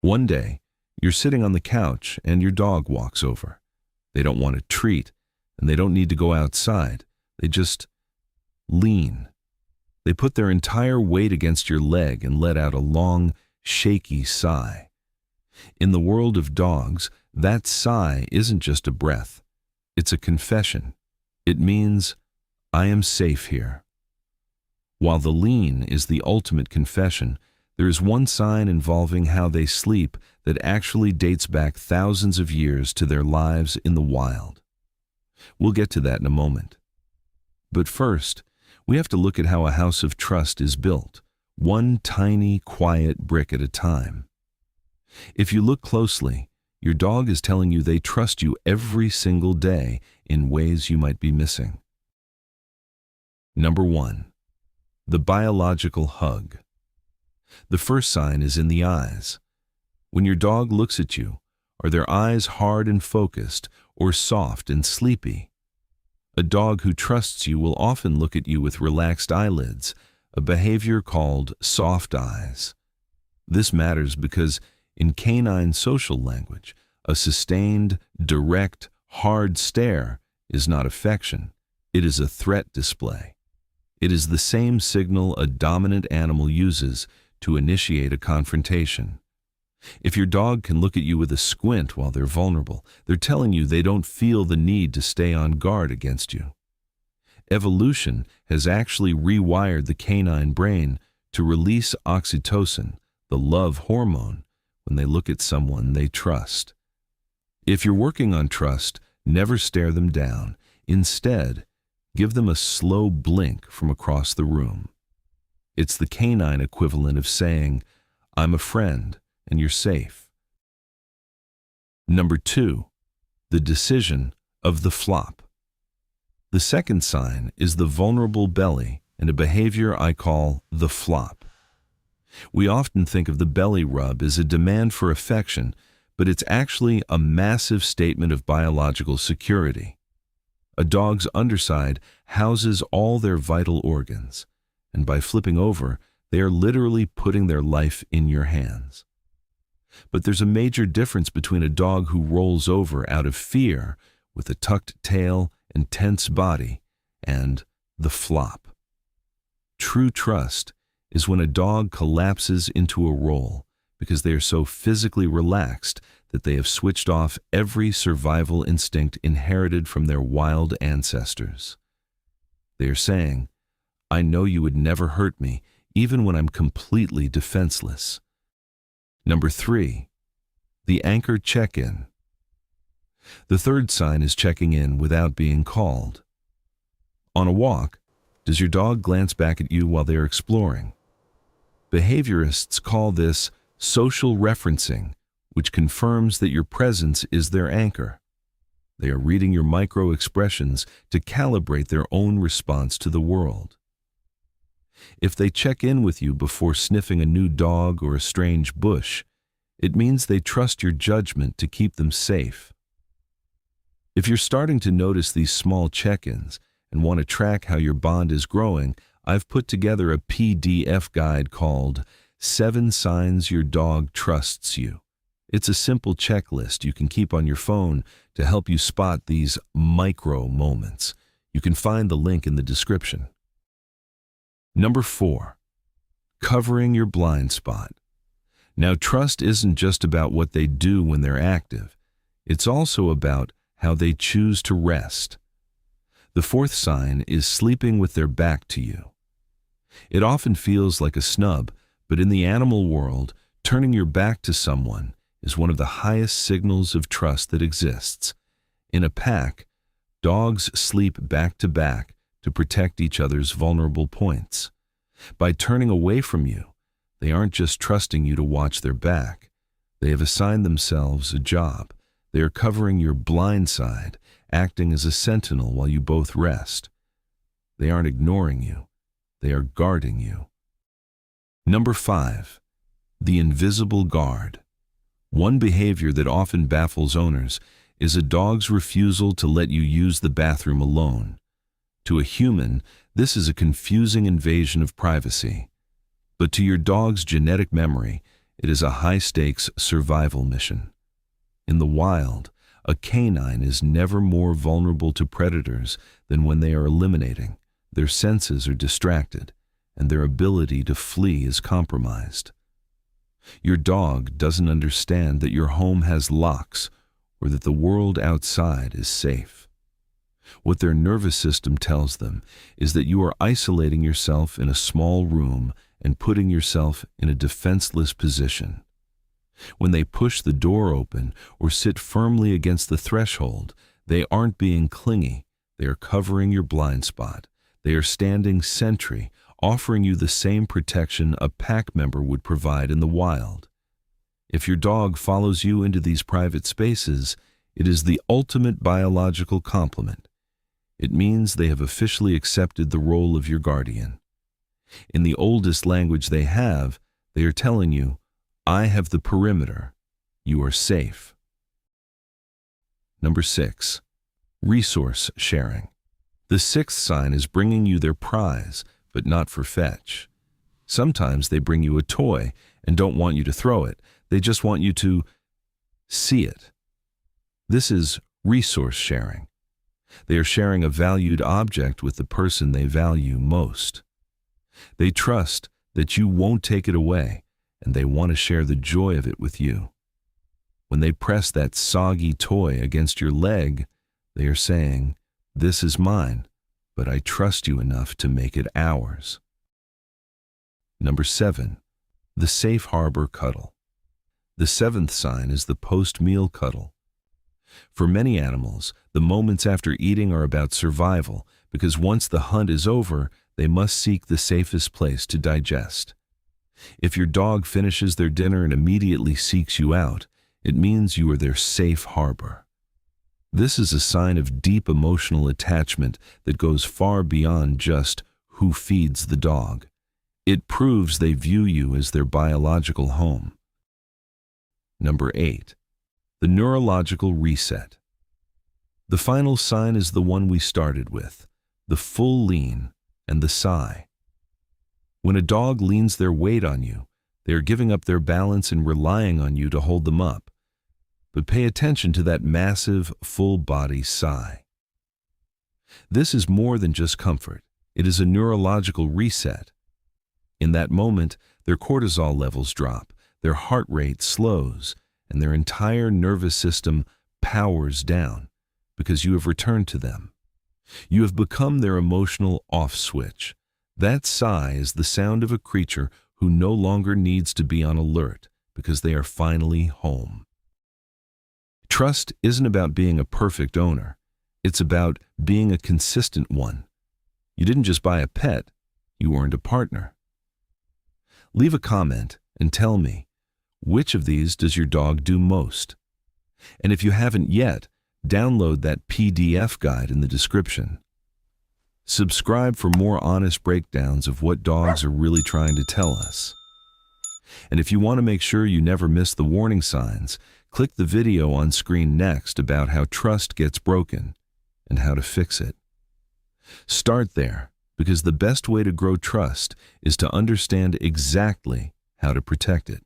One day, you're sitting on the couch and your dog walks over. They don't want a treat, and they don't need to go outside. They just lean. They put their entire weight against your leg and let out a long, shaky sigh. In the world of dogs, that sigh isn't just a breath. It's a confession. It means, I am safe here. While the lean is the ultimate confession, there is one sign involving how they sleep that actually dates back thousands of years to their lives in the wild. We'll get to that in a moment. But first, we have to look at how a house of trust is built, one tiny, quiet brick at a time. If you look closely, your dog is telling you they trust you every single day in ways you might be missing. Number 1. The biological hug. The first sign is in the eyes. When your dog looks at you, are their eyes hard and focused or soft and sleepy? A dog who trusts you will often look at you with relaxed eyelids, a behavior called soft eyes. This matters because in canine social language, a sustained, direct, hard stare is not affection. It is a threat display. It is the same signal a dominant animal uses to initiate a confrontation. If your dog can look at you with a squint while they're vulnerable, they're telling you they don't feel the need to stay on guard against you. Evolution has actually rewired the canine brain to release oxytocin, the love hormone, when they look at someone they trust. If you're working on trust, never stare them down. Instead, give them a slow blink from across the room. It's the canine equivalent of saying, I'm a friend and you're safe. Number 2, the decision of the flop. The second sign is the vulnerable belly and a behavior I call the flop. We often think of the belly rub as a demand for affection, but it's actually a massive statement of biological security. A dog's underside houses all their vital organs, and by flipping over, they are literally putting their life in your hands. But there's a major difference between a dog who rolls over out of fear with a tucked tail and tense body and the flop. True trust is when a dog collapses into a roll because they are so physically relaxed that they have switched off every survival instinct inherited from their wild ancestors. They are saying, I know you would never hurt me, even when I'm completely defenseless. Number 3, the anchor check-in. The third sign is checking in without being called. On a walk, does your dog glance back at you while they are exploring? Behaviorists call this social referencing, which confirms that your presence is their anchor. They are reading your micro-expressions to calibrate their own response to the world. If they check in with you before sniffing a new dog or a strange bush, it means they trust your judgment to keep them safe. If you're starting to notice these small check-ins and want to track how your bond is growing, I've put together a PDF guide called 7 Signs Your Dog Trusts You. It's a simple checklist you can keep on your phone to help you spot these micro moments. You can find the link in the description. Number 4, covering your blind spot. Now, trust isn't just about what they do when they're active. It's also about how they choose to rest. The fourth sign is sleeping with their back to you. It often feels like a snub, but in the animal world, turning your back to someone is one of the highest signals of trust that exists. In a pack, dogs sleep back to back to protect each other's vulnerable points. By turning away from you, they aren't just trusting you to watch their back. They have assigned themselves a job. They are covering your blind side, acting as a sentinel while you both rest. They aren't ignoring you. They are guarding you. Number 5, the invisible guard. One behavior that often baffles owners is a dog's refusal to let you use the bathroom alone. To a human, this is a confusing invasion of privacy. But to your dog's genetic memory, It is a high-stakes survival mission. In the wild, a canine is never more vulnerable to predators than when they are eliminating. Their senses are distracted, and their ability to flee is compromised. Your dog doesn't understand that your home has locks or that the world outside is safe. What their nervous system tells them is that you are isolating yourself in a small room and putting yourself in a defenseless position. When they push the door open or sit firmly against the threshold, they aren't being clingy. They are covering your blind spot. They are standing sentry, offering you the same protection a pack member would provide in the wild. If your dog follows you into these private spaces, it is the ultimate biological compliment. It means they have officially accepted the role of your guardian. In the oldest language they have, they are telling you, I have the perimeter. You are safe. Number 6. Resource sharing. The sixth sign is bringing you their prize, but not for fetch. Sometimes they bring you a toy and don't want you to throw it. They just want you to see it. This is resource sharing. They are sharing a valued object with the person they value most. They trust that you won't take it away, and they want to share the joy of it with you. When they press that soggy toy against your leg, they are saying, "This is mine, but I trust you enough to make it ours." Number 7. The safe harbor cuddle. The seventh sign is the post-meal cuddle. For many animals, the moments after eating are about survival, because once the hunt is over, they must seek the safest place to digest. If your dog finishes their dinner and immediately seeks you out, it means you are their safe harbor. This is a sign of deep emotional attachment that goes far beyond just who feeds the dog. It proves they view you as their biological home. Number 8. The neurological reset. The final sign is the one we started with, the full lean and the sigh. When a dog leans their weight on you, they are giving up their balance and relying on you to hold them up. But pay attention to that massive, full-body sigh. This is more than just comfort. It is a neurological reset. In that moment, their cortisol levels drop, their heart rate slows, and their entire nervous system powers down because you have returned to them. You have become their emotional off switch. That sigh is the sound of a creature who no longer needs to be on alert because they are finally home. Trust isn't about being a perfect owner. It's about being a consistent one. You didn't just buy a pet, you earned a partner. Leave a comment and tell me, which of these does your dog do most? And if you haven't yet, download that PDF guide in the description. Subscribe for more honest breakdowns of what dogs are really trying to tell us. And if you want to make sure you never miss the warning signs, click the video on screen next about how trust gets broken and how to fix it. Start there, because the best way to grow trust is to understand exactly how to protect it.